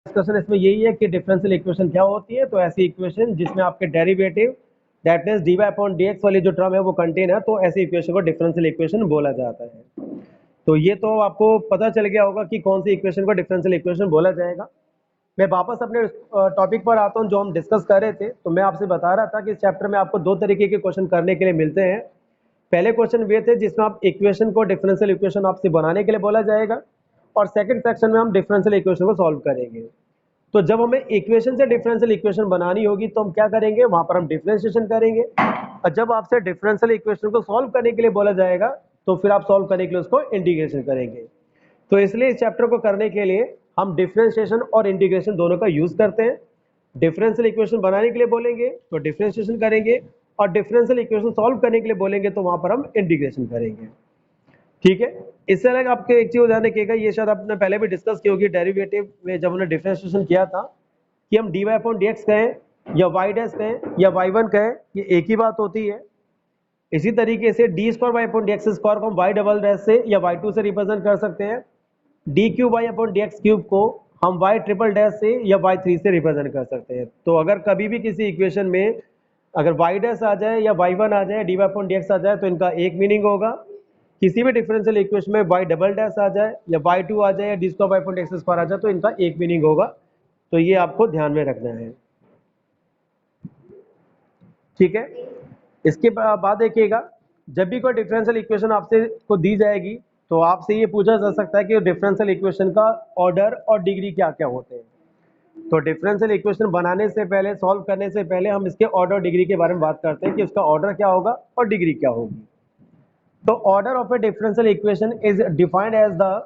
Discussion इसमें यही है कि डिफरेंशियल इक्वेशन क्या होती है। तो ऐसी इक्वेशन जिसमें आपके derivative that means dy upon dx वाली जो टर्म है वो कंटेन है, तो ऐसी इक्वेशन को डिफरेंशियल इक्वेशन बोला जाता है। तो ये तो आपको पता चल गया होगा कि कौन सी इक्वेशन को डिफरेंशियल इक्वेशन बोला जाएगा। मैं वापस अपने टॉपिक पर आता हूँ जो हम डिस्कस कर रहे थे। तो मैं आपसे बता रहा था कि इस चैप्टर में आपको दो तरीके के क्वेश्चन करने के लिए मिलते हैं। पहले क्वेश्चन वे थे जिसमें आप इक्वेशन को डिफरेंशियल इक्वेशन आपसे बनाने के लिए बोला जाएगा, और सेकंड सेक्शन में हम डिफरेंशियल इक्वेशन को सॉल्व करेंगे। तो जब हमें इक्वेशन से डिफरेंशियल इक्वेशन बनानी होगी तो हम क्या करेंगे, वहां पर हम डिफरेंशिएशन करेंगे। और जब आपसे डिफरेंशियल इक्वेशन को सॉल्व करने के लिए बोला जाएगा तो फिर आप सॉल्व करने के लिए उसको इंटीग्रेशन करेंगे। तो इसलिए इस चैप्टर को करने के लिए हम डिफरेंशिएशन और इंटीग्रेशन दोनों का यूज करते हैं। डिफरेंशियल इक्वेशन बनाने के लिए बोलेंगे तो डिफरेंशिएशन करेंगे, और डिफरेंशियल इक्वेशन सॉल्व करने के लिए बोलेंगे तो वहां पर हम इंटीग्रेशन करेंगे। ठीक है। इससे अलग आपके एक चीज ध्यान रखिएगा, ये शायद आपने पहले भी डिस्कस की होगी डेरिवेटिव में जब हमने डिफरेंशिएशन किया था, कि हम dy अपॉन dx कहें या y डैश कहें या y1 कहें, ये एक ही बात होती है। इसी तरीके से d square y upon dx square को हम y डबल डैश से या y2 से रिप्रेजेंट कर सकते हैं। D cube y upon dx cube को हम y ट्रिपल डैश से या y3 से रिप्रेजेंट कर सकते हैं। तो अगर कभी भी किसी इक्वेशन में अगर y डैश आ जाए या y1 आ जाए, dy अपॉन dx आ जाए, तो इनका एक मीनिंग होगा। किसी भी डिफरेंशियल इक्वेशन में y डबल डैश आ जाए या y2 आ जाए या d square y upon dx square आ जाए, तो इनका एक मीनिंग होगा। तो ये आपको ध्यान में रखना है। ठीक है। इसके बाद देखिएगा, जब भी कोई डिफरेंशियल इक्वेशन आपसे को दी जाएगी तो आपसे ये पूछा जा सकता है कि डिफरेंशियल इक्वेशन का ऑर्डर और डिग्री क्या क्या होते हैं। तो डिफरेंशियल इक्वेशन बनाने से पहले, सॉल्व करने से पहले हम इसके ऑर्डर और डिग्री के बारे में बात करते हैं कि उसका ऑर्डर क्या होगा और डिग्री क्या होगी। तो order of a differential equation is defined as the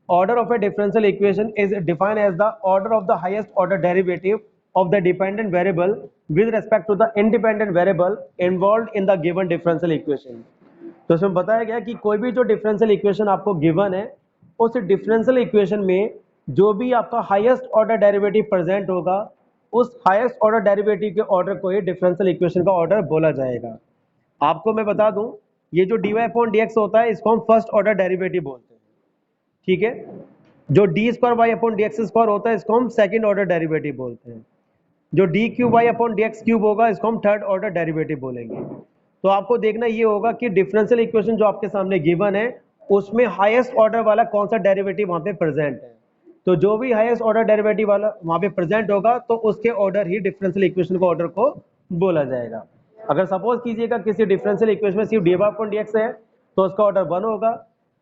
order of a differential equation is defined as the order of the highest order derivative of the dependent variable with respect to the independent variable involved in the given differential equation। तो इसमें बताया गया कि कोई भी जो differential equation आपको given है, उस डिफरेंशियल इक्वेशन में जो भी आपका हाईएस्ट ऑर्डर डेरिवेटिव प्रेजेंट होगा, उस हाईएस्ट ऑर्डर डेरिवेटिव के ऑर्डर को ही डिफरेंशियल इक्वेशन का ऑर्डर बोला जाएगा। आपको मैं बता दूं, ये जो dy अपॉन dx होता है इसको हम फर्स्ट ऑर्डर डेरिवेटिव बोलते हैं। ठीक है। जो d square y upon d x square होता है इसको हम सेकंड ऑर्डर डेरिवेटिव बोलते हैं। जो d cube y upon d x cube होगा इसको हम थर्ड ऑर्डर डेरिवेटिव बोलेंगे। तो आपको देखना ये होगा कि डिफरेंशियल इक्वेशन जो आपके सामने गिवन है उसमें हाईएस्ट ऑर्डर वाला कौन सा डेरिवेटिव वहां पे प्रेजेंट है। तो जो भी हाईएस्ट ऑर्डर डेरिवेटिव वाला वहां पे प्रेजेंट होगा तो उसके ऑर्डर ही डिफरेंशियल इक्वेशन को ऑर्डर को बोला जाएगा। अगर सपोज कीजिएगा किसी डिफरेंशियल इक्वेशन में सिर्फ d y upon d x है तो उसका ऑर्डर 1 होगा।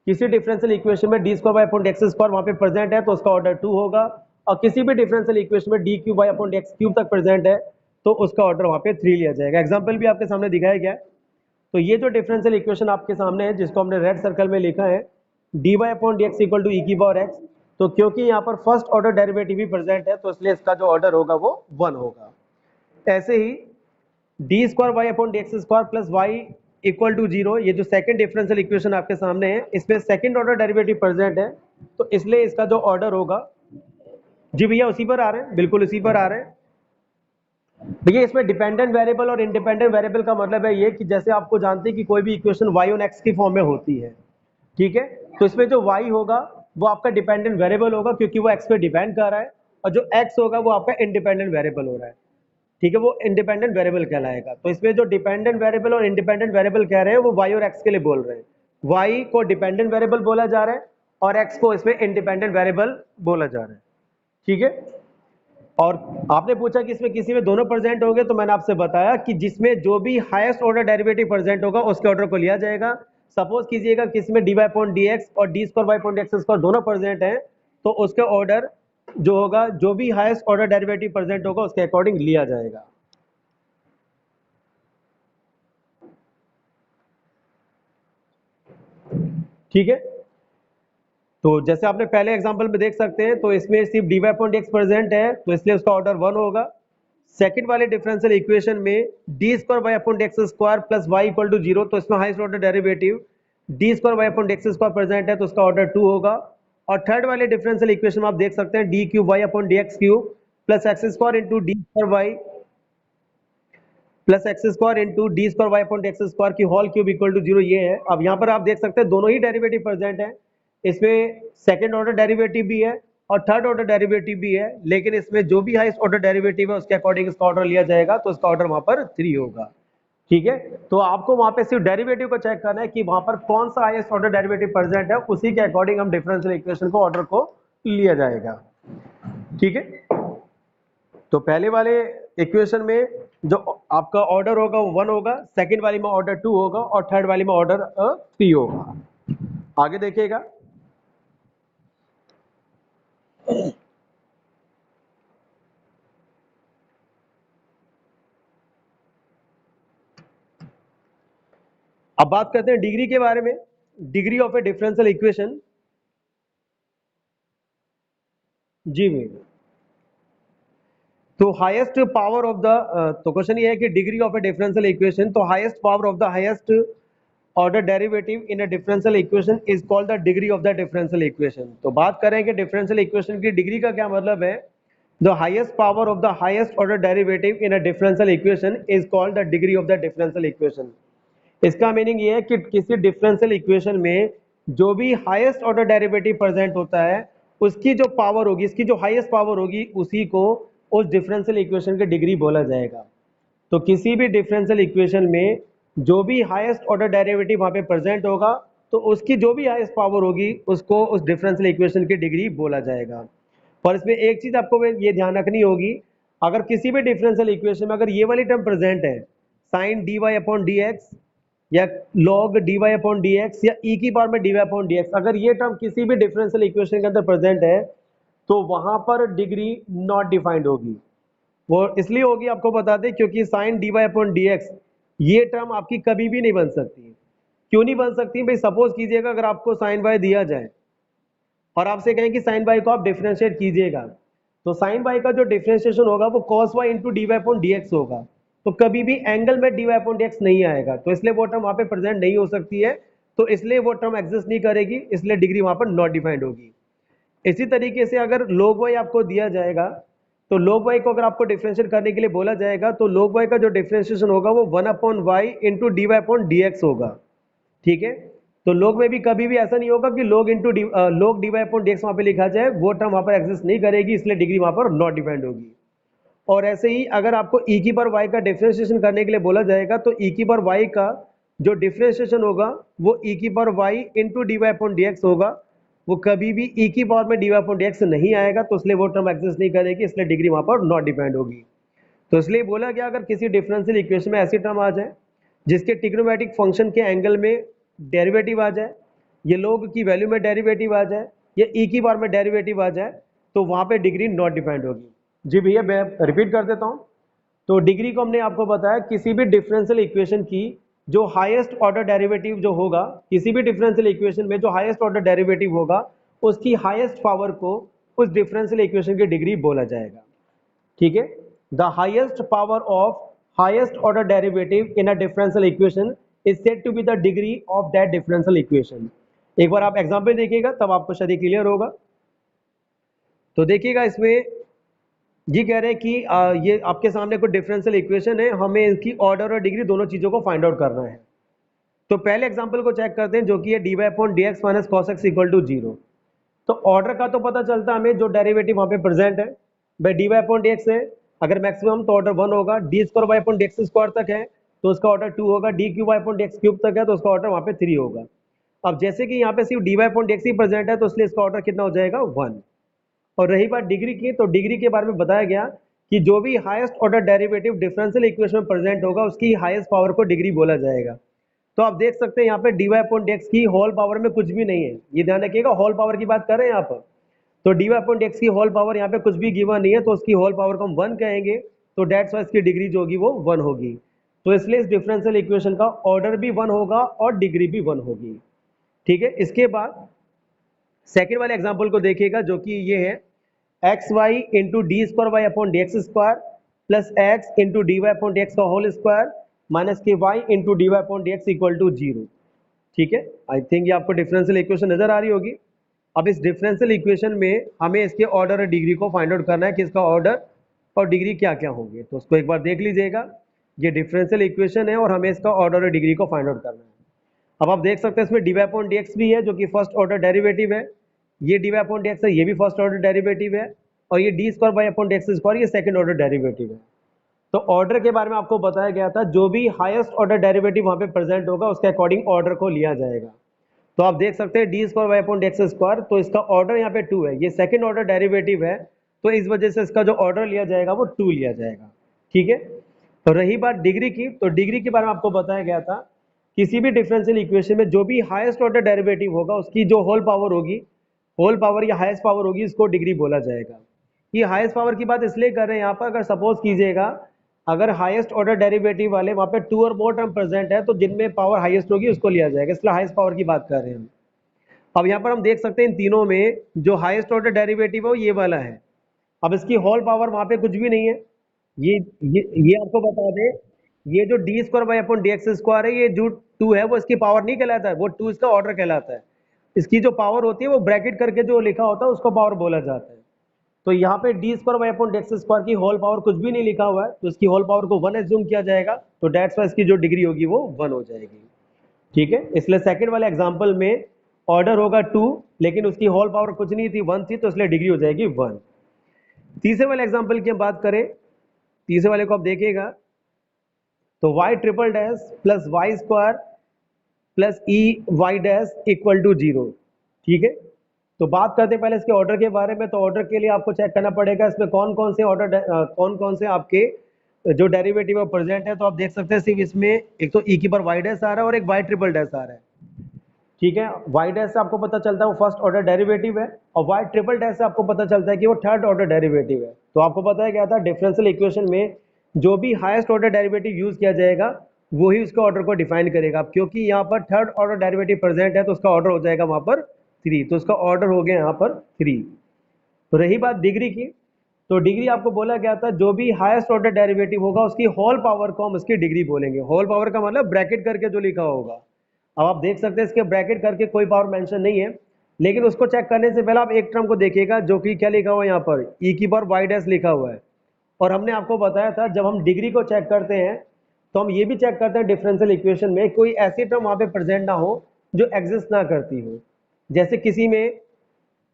किसी डिफरेंशियल इक्वेशन में d square y upon x square वहां पे प्रेजेंट है तो उसका ऑर्डर 2 होगा। और किसी भी डिफरेंशियल इक्वेशन में d cube y upon x cube तक प्रेजेंट है तो उसका ऑर्डर वहां पे 3 लिया जाएगा। एग्जांपल भी आपके सामने दिखाया गया है। तो ये जो डिफरेंशियल इक्वेशन आपके सामने है जिसको हमने रेड सर्कल में लिखा है d y upon d x equal to e की पावर एक्स, तो क्योंकि यहाँ पर फर्स्ट ऑर्डर डेरिवेटिव भी प्रेजेंट है तो इसलिए इसका जो ऑर्डर होगा वो 1 होगा। ऐसे ही d square y upon d x square plus y equal to 0, ये जो सेकंड डिफरेंशियल इक्वेशन आपके सामने है इसमें सेकंड ऑर्डर डेरिवेटिव प्रेजेंट है, तो इसलिए इसका जो ऑर्डर होगा, जी भैया उसी पर आ रहे हैं, बिल्कुल उसी पर आ रहे हैं भैया। इसमें डिपेंडेंट वेरिएबल और इंडिपेंडेंट वेरिएबल का मतलब है ये कि जैसे आपको जानते हैं कि कोई भी इक्वेशन वाई ऑन एक्स की फॉर्म में होती है। ठीक है। तो इसमें जो वाई होगा वो आपका डिपेंडेंट वेरिएबल होगा क्योंकि वो एक्स पे डिपेंड कर रहा है, और जो एक्स होगा वो आपका इंडिपेंडेंट वेरिएबल हो रहा है। ठीक है। वो इंडिपेंडेंट वेरिएबल कहलाएगा। तो इसमें जो डिपेंडेंट वेरिएबल और इंडिपेंडेंट वेरिएबल कह रहे हैं वो वाई और एक्स के लिए बोल रहे हैं। वाई को डिपेंडेंट वेरिएबल बोला जा रहा है और एक्स को इसमें इंडिपेंडेंट वेरिएबल बोला जा रहा है। ठीक है। और आपने पूछा कि इसमें किसी में दोनों प्रेजेंट होंगे, तो मैंने आपसे बताया कि जिसमें जो भी हाईएस्ट ऑर्डर डेरिवेटिव प्रेजेंट होगा उसके ऑर्डर को लिया जाएगा। सपोज कीजिएगा किसी में d y upon d x और d square y upon d x square दोनों प्रेजेंट है, तो उसके ऑर्डर जो होगा, जो भी हाईएस्ट ऑर्डर डेरिवेटिव प्रेजेंट होगा उसके अकॉर्डिंग लिया जाएगा। ठीक है। तो जैसे आपने पहले एग्जांपल में देख सकते हैं, तो इसमें सिर्फ d y upon d x present है तो इसलिए उसका ऑर्डर 1 होगा। सेकंड वाले डिफरेंशियल इक्वेशन में d square y upon d x square plus y equal to 0, तो इसमें highest order derivative d square y upon d x square present है तो उसका ऑर्डर 2 होगा। और थर्ड वाले डिफरेंशियल इक्वेशन में आप देख सकते हैं d cube y upon d x cube plus x square into d square y plus x square into d square y upon x square की होल क्यूब इक्वल टू 0 ये है। अब यहाँ पर आप देख सकते हैं दोनों ही डेरिवेटिव प्रेजेंट है। इसमें सेकंड ऑर्डर डेरिवेटिव भी है और थर्ड ऑर्डर डेरिवेटिव भी है, लेकिन इसमें जो भी हाईएस्ट ऑर्डर डेरिवेटिव है उसके अकॉर्डिंग इसका ऑर्डर लिया जाएगा, तो इसका ऑर्डर वहां पर 3 होगा। ठीक है, तो आपको वहां पे सिर्फ डेरिवेटिव को चेक करना है कि वहां पर कौन सा हाईएस्ट ऑर्डर डेरिवेटिव प्रेजेंट है, उसी के अकॉर्डिंग हम डिफरेंशियल इक्वेशन को ऑर्डर को लिया जाएगा। ठीक है, तो पहले वाले इक्वेशन में जो आपका ऑर्डर होगा वो 1 होगा, सेकंड वाली में ऑर्डर 2 होगा और थर्ड वाली में ऑर्डर 3 होगा। आगे देखिएगा, अब बात करते हैं डिग्री के बारे में। Degree of a differential equation, जी भैया, तो हाईएस्ट पावर ऑफ द, तो क्वेश्चन ये है कि degree of a differential equation, तो highest power of the highest order derivative in a differential equation is called the degree of the differential equation. तो बात करें कि डिफरेंशियल इक्वेशन की डिग्री का क्या मतलब है। The highest power of the highest order derivative in a differential equation is called the degree of the differential equation. इसका मीनिंग ये है कि किसी डिफरेंशियल इक्वेशन में जो भी हाईएस्ट ऑर्डर डेरिवेटिव प्रेजेंट होता है, उसकी जो पावर होगी, इसकी जो हाईएस्ट पावर होगी, उसी को उस डिफरेंशियल इक्वेशन की डिग्री बोला जाएगा। तो किसी भी डिफरेंशियल इक्वेशन में जो भी हाईएस्ट ऑर्डर डेरिवेटिव वहां पे प्रेजेंट होगा, तो उसकी जो भी हाईएस्ट पावर होगी उसको उस डिफरेंशियल इक्वेशन की डिग्री बोला जाएगा। और इसमें एक चीज आपको ये ध्यान रखनी होगी, अगर किसी भी डिफरेंशियल इक्वेशन में अगर ये वाली टर्म प्रेजेंट है, sine d y upon d x या log dy upon d x या e की पावर में dy अपॉन डी एक्स, अगर ये टर्म किसी भी डिफरेंशियल इक्वेशन के अंदर प्रेजेंट है, तो वहां पर डिग्री नॉट डिफाइंड होगी। वो इसलिए होगी, आपको बता दें, क्योंकि sine d y upon d x ये टर्म आपकी कभी भी नहीं बन सकती। क्यों नहीं बन सकती भाई? सपोज कीजिएगा अगर आपको साइन वाई दिया जाए और आपसे कहें कि साइन वाई को आप डिफरेंशिएट कीजिएगा, तो साइन वाई का जो डिफरेंशिएशन होगा वो cos y into d y upon d x होगा। तो कभी भी एंगल में d y upon d x नहीं आएगा, तो इसलिए वो टर्म वहां पे प्रेजेंट नहीं हो सकती है, तो इसलिए वो टर्म एग्जिस्ट नहीं करेगी, इसलिए डिग्री वहां पर नॉट डिफाइंड होगी। इसी तरीके से अगर log y आपको दिया जाएगा, तो log y को अगर आपको डिफरेंशिएट करने के लिए बोला जाएगा, तो log y का जो डिफरेंशिएशन होगा वो 1 upon y into d y upon d x होगा। ठीक है, तो log में भी कभी भी ऐसा नहीं होगा कि log d y upon d x वहां पर लिखा जाए, वो टर्म वहां पर एग्जिस्ट नहीं करेगी, इसलिए डिग्री वहां पर नॉट डिफाइंड होगी। और ऐसे ही अगर आपको e की पावर y का डिफरेंशिएशन करने के लिए बोला जाएगा, तो e की पावर y का जो डिफरेंशिएशन होगा वो e की power y into d y upon d x होगा। वो कभी भी e की पावर में d y upon d x नहीं आएगा, तो इसलिए वो टर्म एग्जिस्ट नहीं करेगी, इसलिए डिग्री वहां पर नॉट डिफाइंड होगी। तो इसलिए बोला गया अगर किसी डिफरेंशियल इक्वेशन में ऐसी टर्म आ जाए जिसके ट्रिग्नोमेट्रिक फंक्शन के एंगल में डेरिवेटिव आ जाए, ये log की वैल्यू में डेरिवेटिव आ जाए, या e की पावर में डेरिवेटिव आ जाए, तो वहां पे डिग्री नॉट डिफाइंड होगी। जी भैया, मैं रिपीट कर देता हूं। तो डिग्री को हमने आपको बताया किसी भी डिफरेंशियल इक्वेशन की जो हाईएस्ट ऑर्डर डेरिवेटिव जो होगा, किसी भी डिफरेंशियल इक्वेशन में जो हाईएस्ट ऑर्डर डेरिवेटिव होगा, उसकी हाईएस्ट पावर को उस डिफरेंशियल इक्वेशन की डिग्री बोला जाएगा। ठीक है, the highest power of highest order derivative in a differential equation is said to be the degree of that differential equation. एक बार आप एग्जांपल देखिएगा तब आपको शायद क्लियर होगा। तो देखिएगा, इसमें ये कह रहे हैं कि ये आपके सामने कोई डिफरेंशियल इक्वेशन है, हमें इसकी ऑर्डर और डिग्री दोनों चीजों को फाइंड आउट करना है। तो पहले एग्जांपल को चेक करते हैं, जो कि है d y upon d x minus cos x equal to 0। तो ऑर्डर का तो पता चलता है हमें, जो डेरिवेटिव वहां पे प्रेजेंट है भाई d y upon d x है, अगर मैक्सिमम तो ऑर्डर 1 होगा, d square y upon d x square तक है तो उसका ऑर्डर 2 होगा, d cube y upon d x cube तक है तो उसका ऑर्डर वहां पे 3 होगा। अब जैसे कि यहाँ पे सिर्फ d y upon d x ही प्रेजेंट है, तो इसलिए इसका ऑर्डर कितना हो जाएगा 1। और रही बात डिग्री की, तो डिग्री के बारे में बताया गया कि जो भी highest order derivative differential equation में प्रेजेंट होगा, उसकी हाईएस्ट पावर को डिग्री बोला जाएगा। तो आप देख सकते हैं यहाँ पे d y upon d x की होल पावर में कुछ भी नहीं है, ये ध्यान रखिएगा, होल पावर की बात कर रहे हैं यहाँ पर। तो d y upon d x की होल पावर यहाँ पे कुछ भी गिवन नहीं है, तो उसकी होल पावर को हम 1 कहेंगे, तो डेट्स वाइज की डिग्री जो होगी वो 1 होगी। तो इसलिए इस डिफरेंशियल इक्वेशन का ऑर्डर भी 1 होगा और डिग्री भी 1 होगी। ठीक है, इसके बाद सेकेंड वाले एग्जाम्पल को देखिएगा, जो कि ये है x y into d square y upon d x square plus x into d y upon d x का whole square minus k y into d y upon d x equal to 0। ठीक है, I think ये आपको differential equation नजर आ रही होगी। अब इस डिफरेंशियल इक्वेशन में हमें इसके ऑर्डर और डिग्री को फाइंड आउट करना है कि इसका ऑर्डर और डिग्री क्या क्या होंगे। तो उसको एक बार देख लीजिएगा, ये डिफरेंशियल इक्वेशन है और हमें इसका ऑर्डर और डिग्री को फाइंड आउट करना है। अब आप देख सकते हैं इसमें d y upon d x भी है, जो कि फर्स्ट ऑर्डर डेरिवेटिव है, ये dy अपॉन dx है, ये भी फर्स्ट ऑर्डर डेरिवेटिव है, और ये D square by upon dx square ये सेकंड ऑर्डर डेरिवेटिव है। तो ऑर्डर के बारे में आपको बताया गया था, जो भी हाईएस्ट ऑर्डर डेरिवेटिव वहां पे प्रेजेंट होगा उसके अकॉर्डिंग ऑर्डर को लिया जाएगा। तो आप देख सकते हैं D square by upon dx square, तो इसका ऑर्डर यहाँ पे 2 है, ये सेकंड ऑर्डर डेरिवेटिव है, तो इस वजह से इसका जो ऑर्डर लिया जाएगा वो 2 लिया जाएगा। ठीक है, तो रही बात डिग्री की, तो डिग्री के बारे में आपको बताया गया था, किसी भी डिफरेंशियल इक्वेशन में जो भी हाईएस्ट ऑर्डर डेरिवेटिव होगा उसकी जो होल पावर होगी, होल पावर या हाईएस्ट पावर होगी, इसको डिग्री बोला जाएगा। ये हाईएस्ट पावर की बात इसलिए कर रहे हैं यहाँ पर, अगर सपोज कीजिएगा अगर हाईएस्ट ऑर्डर डेरिवेटिव वाले वहाँ पे 2 और मोर टर्म प्रेजेंट है, तो जिनमें पावर हाईएस्ट होगी उसको लिया जाएगा, इसलिए हाईएस्ट पावर की बात कर रहे हैं हम। अब यहाँ पर हम देख सकते हैं इन तीनों में जो हाईएस्ट ऑर्डर डेरिवेटिव है वो ये वाला है। अब इसकी होल पावर वहाँ पे कुछ भी नहीं है, ये आपको बता दें, ये जो d square by upon d x square है, ये जो 2 है वो इसकी पावर नहीं कहलाता है, वो 2 इसका ऑर्डर कहलाता है। इसकी जो पावर होती है वो ब्रैकेट करके जो लिखा होता है उसको पावर बोला जाता है। तो यहाँ पे D square by upon d x square की होल पावर कुछ भी नहीं लिखा हुआ है, तो इसकी होल पावर को 1 एज्यूम किया जाएगा, तो डेट्स वाई इसकी जो डिग्री होगी वो 1 हो जाएगी। ठीक है, इसलिए सेकंड वाले एग्जाम्पल में ऑर्डर होगा 2, लेकिन उसकी होल पावर कुछ नहीं थी, 1 थी, तो इसलिए डिग्री हो जाएगी 1। तीसरे वाले एग्जाम्पल की हम बात करें, तीसरे वाले को आप देखिएगा, तो y triple dash plus y square plus e y dash equal to 0। ठीक है, तो बात करते हैं पहले इसके ऑर्डर के बारे में। तो ऑर्डर के लिए आपको चेक करना पड़ेगा इसमें कौन कौन से ऑर्डर कौन कौन से आपके जो डेरिवेटिव है प्रेजेंट है। तो आप देख सकते हैं सिर्फ इसमें एक तो ई की पावर वाई डैश आ रहा है और एक वाई ट्रिपल डैश आ रहा है। ठीक है, वाई डैश से आपको पता चलता है वो फर्स्ट ऑर्डर डेरिवेटिव है, और वाई ट्रिपल डैश से आपको पता चलता है कि वो थर्ड ऑर्डर डेरिवेटिव है। तो आपको बताया गया था डिफरेंशियल इक्वेशन में जो भी हाईएस्ट ऑर्डर डेरिवेटिव यूज किया जाएगा वही उसके ऑर्डर को डिफाइन करेगा। क्योंकि यहाँ पर थर्ड ऑर्डर डेरिवेटिव प्रेजेंट है तो उसका ऑर्डर हो जाएगा वहां पर 3, तो उसका ऑर्डर हो गया यहाँ पर 3। तो रही बात डिग्री की, तो डिग्री आपको बोला गया था जो भी हाईएस्ट ऑर्डर डेरिवेटिव होगा उसकी होल पावर को हम उसकी डिग्री बोलेंगे। होल पावर का मतलब ब्रैकेट करके जो लिखा होगा। अब आप देख सकते हैं इसके ब्रैकेट करके कोई पावर मेंशन नहीं है, लेकिन उसको चेक करने से पहले आप एक टर्म को देखिएगा जो कि क्या लिखा हुआ है यहाँ पर, ई की पावर वाई डैश लिखा हुआ है। और हमने आपको बताया था जब हम डिग्री को चेक करते हैं तो हम ये भी चेक करते हैं डिफरेंशियल इक्वेशन में कोई ऐसी टर्म वहाँ पे प्रेजेंट ना हो जो एग्जिस्ट ना करती हो। जैसे किसी में,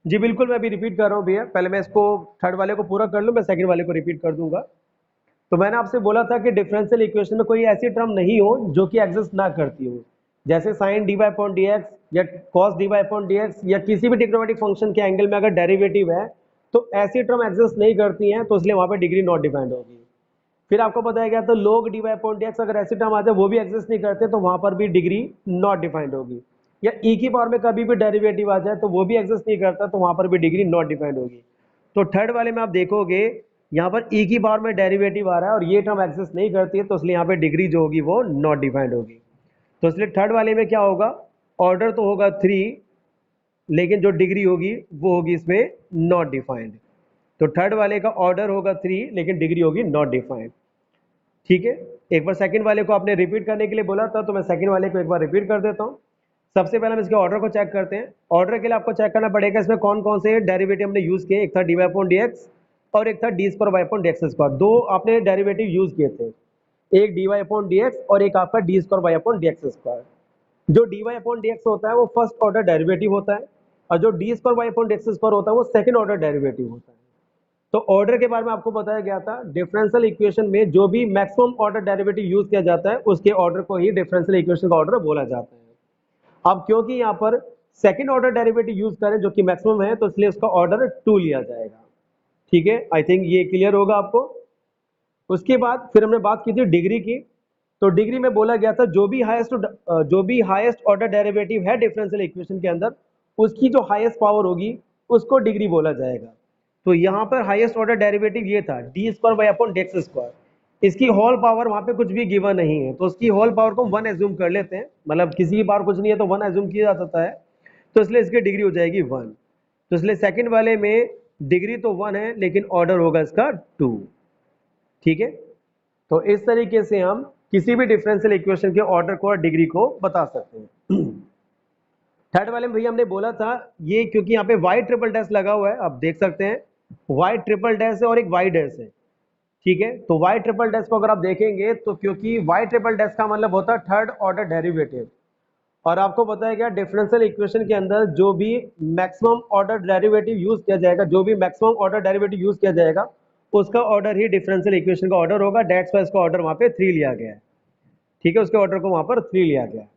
जी बिल्कुल, मैं अभी रिपीट कर रहा हूँ भैया, पहले मैं इसको थर्ड वाले को पूरा कर लूँ, मैं सेकंड वाले को रिपीट कर दूंगा। तो मैंने आपसे बोला था कि डिफरेंशियल इक्वेशन में कोई ऐसी टर्म नहीं हो जो कि एग्जिस्ट ना करती हो। जैसे sine d y upon d x या cos d y upon d x या किसी भी ट्रिग्नोमेट्रिक फंक्शन के एंगल में अगर डेरिवेटिव है तो ऐसी टर्म एग्जिस्ट नहीं करती हैं, तो इसलिए वहां पे डिग्री नॉट डिफाइंड होगी। फिर आपको बताया गया तो log d y upon d x अगर ऐसी टर्म आ जाए वो भी एग्जिस्ट नहीं करते, तो वहां पर भी डिग्री नॉट डिफाइंड होगी। या ई की पावर में कभी भी डेरिवेटिव आ जाए तो वो भी एग्जिस्ट नहीं करता, तो वहां पर भी डिग्री नॉट डिफाइंड होगी। तो थर्ड वाले में आप देखोगे यहाँ पर ई की पावर में डेरिवेटिव आ रहा है और ये टर्म एग्जिस्ट नहीं करती है, तो इसलिए यहाँ पे डिग्री जो होगी वो नॉट डिफाइंड होगी। तो इसलिए थर्ड वाले में क्या होगा, ऑर्डर तो होगा 3, लेकिन जो डिग्री होगी वो होगी इसमें नॉट डिफाइंड। तो थर्ड वाले का ऑर्डर होगा 3 लेकिन डिग्री होगी नॉट डिफाइंड। ठीक है, एक बार सेकंड वाले को आपने रिपीट करने के लिए बोला था, तो मैं सेकंड वाले को एक बार रिपीट कर देता हूँ। सबसे पहले हम इसके ऑर्डर को चेक करते हैं। ऑर्डर के लिए आपको चेक करना पड़ेगा इसमें कौन कौन से डेरिवेटिव हमने यूज किए। एक था d y upon d x और एक था d square y upon d x square. दो आपने डेरिवेटिव यूज किए थे, एक d y upon d x और एक आपका d square y upon d x square. जो d y upon d x होता है वो फर्स्ट ऑर्डर डेरिवेटिव होता है, और जो d square y upon d x square होता है वो सेकंड ऑर्डर डेरिवेटिव होता है। तो ऑर्डर के बारे में आपको बताया गया था, डिफरेंशियल इक्वेशन में जो भी मैक्सिमम ऑर्डर डेरिवेटिव यूज किया जाता है उसके ऑर्डर को ही डिफरेंशियल इक्वेशन का ऑर्डर बोला जाता है। अब क्योंकि यहाँ पर सेकंड ऑर्डर डेरिवेटिव यूज करें जो कि मैक्सिमम है, तो इसलिए उसका ऑर्डर 2 लिया जाएगा। ठीक है, आई थिंक ये क्लियर होगा आपको। उसके बाद फिर हमने बात की थी डिग्री की। तो डिग्री में बोला गया था जो भी हाईएस्ट ऑर्डर डेरिवेटिव है डिफरेंशियल इक्वेशन के अंदर उसकी जो हाईएस्ट पावर होगी उसको डिग्री बोला जाएगा। तो यहाँ पर हाईएस्ट ऑर्डर डेरिवेटिव ये था d square by upon d x square. इसकी होल पावर वहां पे कुछ भी गिवन नहीं है, तो उसकी होल पावर को 1 एज्यूम कर लेते हैं, मतलब किसी की पावर कुछ नहीं है तो 1 एज्यूम किया जा सकता है, तो इसलिए इसकी डिग्री हो जाएगी 1। तो इसलिए सेकंड वाले में डिग्री तो 1 है लेकिन ऑर्डर होगा इसका 2। ठीक है, तो इस तरीके से हम किसी भी डिफरेंशियल इक्वेशन के ऑर्डर को और डिग्री को बता सकते हैं। थर्ड वाले में भैया हमने बोला था ये, क्योंकि यहाँ पे वाई ट्रिपल डैश लगा हुआ है, आप देख सकते हैं वाई ट्रिपल डैश है और एक वाई डैश है। ठीक है, तो वाई ट्रिपल डैश को अगर आप देखेंगे तो क्योंकि वाई ट्रिपल डैश का मतलब होता है थर्ड ऑर्डर डेरिवेटिव, और आपको पता है क्या, डिफरेंशियल इक्वेशन के अंदर जो भी मैक्सिमम ऑर्डर डेरिवेटिव यूज किया जाएगा, जो भी मैक्सिमम ऑर्डर डेरिवेटिव यूज किया जाएगा उसका ऑर्डर ही डिफरेंशियल इक्वेशन का ऑर्डर होगा। डेट्स वाई इसका ऑर्डर वहां पे 3 लिया गया है। ठीक है, उसके ऑर्डर को वहां पर 3 लिया गया है।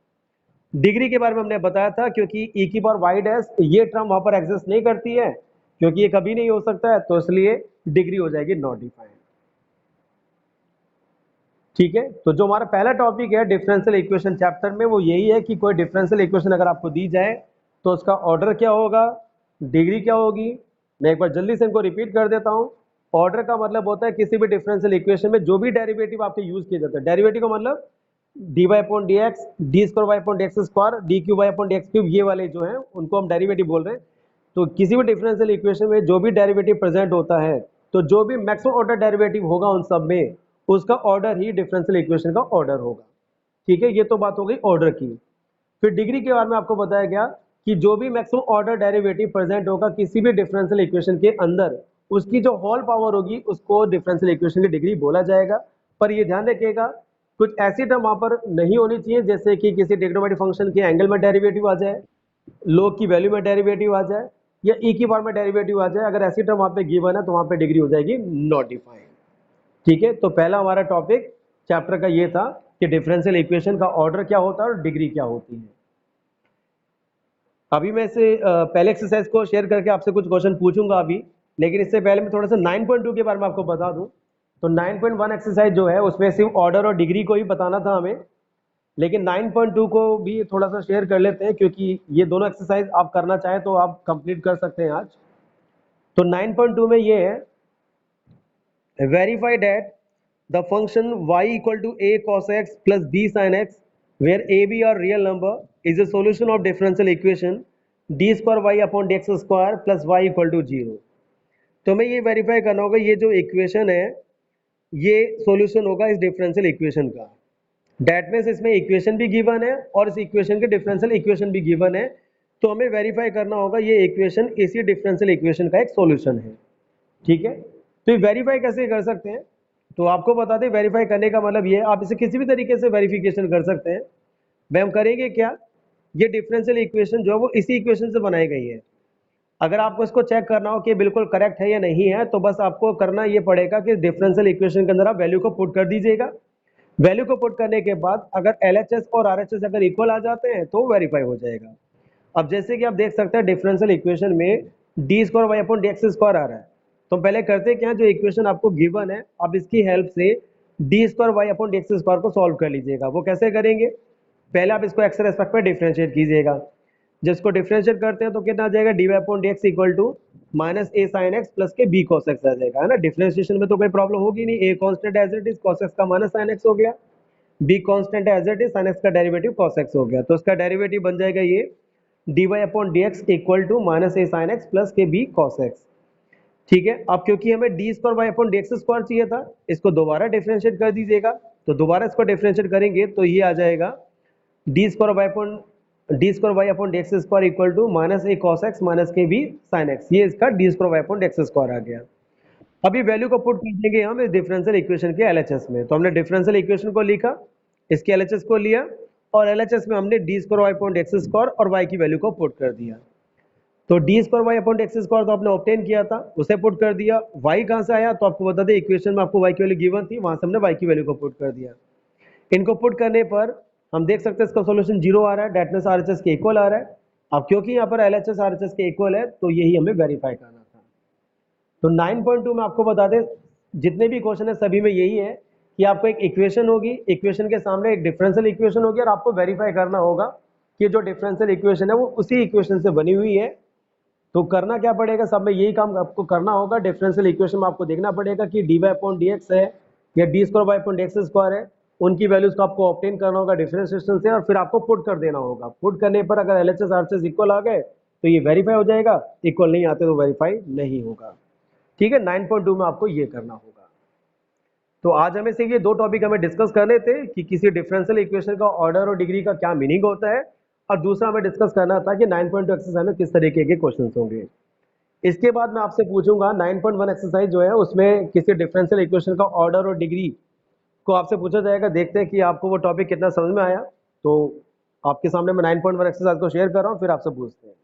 डिग्री के बारे में हमने बताया था, क्योंकि ई की पावर वाई डैश ये टर्म वहां पर एग्जिस्ट नहीं करती है, क्योंकि ये कभी नहीं हो सकता है, तो इसलिए डिग्री हो जाएगी नॉट डिफाइंड। ठीक है, तो जो हमारा पहला टॉपिक है डिफरेंशियल इक्वेशन चैप्टर में, वो यही है कि कोई डिफरेंशियल इक्वेशन अगर आपको दी जाए तो उसका ऑर्डर क्या होगा, डिग्री क्या होगी। मैं एक बार जल्दी से इनको रिपीट कर देता हूं। ऑर्डर का मतलब होता है किसी भी डिफरेंशियल इक्वेशन में जो भी डेरिवेटिव आपके यूज किए जाते हैं, डेरिवेटिव का मतलब d y upon d x, d square y upon d x square, d cube y upon d x cube, ये वाले जो हैं उनको हम डेरिवेटिव बोल रहे हैं। तो किसी भी डिफरेंशियल इक्वेशन में जो भी डेरिवेटिव प्रेजेंट होता है, तो जो भी मैक्सिमम ऑर्डर डेरिवेटिव होगा उन सब में, उसका ऑर्डर ही डिफरेंशियल इक्वेशन का ऑर्डर होगा। ठीक है, ये तो बात हो गई ऑर्डर की। फिर डिग्री के बारे में आपको बताया गया कि जो भी मैक्सिमम ऑर्डर डेरिवेटिव प्रेजेंट होगा किसी भी डिफरेंशियल इक्वेशन के अंदर, उसकी जो होल पावर होगी उसको डिफरेंशियल इक्वेशन की डिग्री बोला जाएगा। पर ये ध्यान रखिएगा, कुछ ऐसी टर्म वहां पर नहीं होनी चाहिए जैसे कि किसी ट्रिग्नोमेट्रिक फंक्शन के एंगल में डेरिवेटिव आ जाए, लोग की वैल्यू में डेरिवेटिव आ जाए, या ई की पावर में डेरिवेटिव आ जाए। अगर ऐसी टर्म वहां पे गिवन है तो वहां पे डिग्री हो जाएगी नॉट डिफाइंड। ठीक है, तो पहला हमारा टॉपिक चैप्टर का ये था कि डिफरेंशियल इक्वेशन का ऑर्डर क्या होता है और डिग्री क्या होती है। अभी मैं इसे पहले एक्सरसाइज को शेयर करके आपसे कुछ क्वेश्चन पूछूंगा अभी, लेकिन इससे पहले मैं थोड़ा सा 9.2 के बारे में आपको बता दूं। तो 9.1 एक्सरसाइज जो है उसमें सिर्फ ऑर्डर और डिग्री को ही बताना था हमें, लेकिन 9.2 को भी थोड़ा सा शेयर कर लेते हैं, क्योंकि ये दोनों एक्सरसाइज आप करना चाहें तो आप कंप्लीट कर सकते हैं आज। तो 9.2 में ये है, verify that the function y equal to a cos x plus b sin x where a b are real number is a solution of differential equation d square y upon dx square plus y equal to 0। तो हमें ये verify करना होगा ये जो equation है ये solution होगा इस डिफरेंशियल इक्वेशन का। दैट मीन्स इसमें इक्वेशन भी गिवन है और इस इक्वेशन के डिफरेंशियल इक्वेशन भी गिवन है, तो हमें वेरीफाई करना होगा ये इक्वेशन इसी डिफरेंशियल इक्वेशन का एक सॉल्यूशन है। ठीक है, तो ये वेरीफाई कैसे कर सकते हैं, तो आपको बता दें वेरीफाई करने का मतलब ये आप इसे किसी भी तरीके से वेरिफिकेशन कर सकते हैं। वह हम करेंगे क्या, ये डिफरेंशियल इक्वेशन जो है वो इसी इक्वेशन से बनाई गई है। अगर आपको इसको चेक करना हो कि बिल्कुल करेक्ट है या नहीं है, तो बस आपको करना ये पड़ेगा कि डिफरेंशियल इक्वेशन के अंदर आप वैल्यू को पुट कर दीजिएगा। वैल्यू को पुट करने के बाद अगर LHS और RHS अगर इक्वल आ जाते हैं तो वेरीफाई हो जाएगा। अब जैसे कि आप देख सकते हैं डिफरेंशियल इक्वेशन में d square y upon d x square आ रहा है, तो पहले करते क्या, जो इक्वेशन आपको गिवन है आप इसकी हेल्प से d square y upon d x square को सॉल्व कर लीजिएगा। वो कैसे करेंगे, पहले आप इसको एक्स रेस्पेक्ट में डिफरेंशिएट कीजिएगा। जिसको डिफरेंशिएट करते हैं तो कितना आ जाएगा, d y upon d x equal to minus a sine x plus के बी कॉस एक्स आ जाएगा, है ना। डिफरेंशिएशन में तो कोई प्रॉब्लम होगी नहीं, a constant as it is, cos x का माइनस साइन एक्स हो गया, b constant as it is, sine x का डेरिवेटिव कॉस एक्स हो गया, तो इसका डेरिवेटिव बन जाएगा ये d y upon d x equal to minus a sine x plus के बी कॉस एक्स। ठीक है, अब क्योंकि हमें d square y upon d x square चाहिए था, इसको दोबारा डिफरेंशिएट कर दीजिएगा। तो दोबारा इसको डिफरेंशिएट करेंगे तो ये आ जाएगा d square y upon d x square equal to minus a cos x minus के बी साइन एक्स, ये इसका d square y upon d x square आ गया। अभी वैल्यू को पुट कर देंगे हम इस डिफरेंशियल इक्वेशन के LHS में। तो हमने डिफरेंशियल इक्वेशन को लिखा, इसके LHS को लिया, और LHS में हमने d square y upon d x square और वाई की वैल्यू को पुट कर दिया। तो d square y upon d x square तो आपने ऑब्टेन किया था, उसे पुट कर दिया। वाई कहाँ से आया, तो आपको बता दें इक्वेशन में आपको वाई की वैल्यू गिवन थी, वहां से हमने वाई की वैल्यू को पुट कर दिया। इनको पुट करने पर हम देख सकते हैं इसका सॉल्यूशन 0 आ रहा है, डेट मींस RHS के इक्वल आ रहा है। अब क्योंकि यहाँ पर LHS RHS के इक्वल है तो यही हमें वेरीफाई करना था। तो 9.2 में आपको बता दें जितने भी क्वेश्चन है सभी में यही है कि आपको एक इक्वेशन होगी, इक्वेशन के सामने एक डिफरेंशियल इक्वेशन होगी, और आपको वेरीफाई करना होगा कि जो डिफरेंशियल इक्वेशन है वो उसी इक्वेशन से बनी हुई है। तो करना क्या पड़ेगा, सब में यही काम आपको करना होगा। डिफरेंशियल इक्वेशन में आपको देखना पड़ेगा कि d y upon d x है या d square y upon d x square है, उनकी वैल्यूज को आपको ऑब्टेन करना होगा डिफरेंशिएशन से, और फिर आपको पुट कर देना होगा। पुट करने पर अगर LHS RHS इक्वल आ गए तो ये वेरीफाई हो जाएगा, इक्वल नहीं आते तो वेरीफाई नहीं होगा। ठीक है, 9.2 में आपको ये करना होगा। तो आज हमें सिर्फ ये दो टॉपिक हमें डिस्कस करने थे कि किसी डिफरेंशियल इक्वेशन का ऑर्डर और डिग्री का क्या मीनिंग होता है, और दूसरा हमें डिस्कस करना था कि 9.2 एक्सरसाइज में किस तरीके के क्वेश्चंस होंगे। इसके बाद मैं आपसे पूछूंगा 9.1 एक्सरसाइज जो है उसमें किसी डिफरेंशियल इक्वेशन का ऑर्डर और डिग्री को आपसे पूछा जाएगा। देखते हैं कि आपको वो टॉपिक कितना समझ में आया। तो आपके सामने मैं 9.1 एक्सरसाइज को शेयर कर रहा हूँ, फिर आपसे पूछते हैं।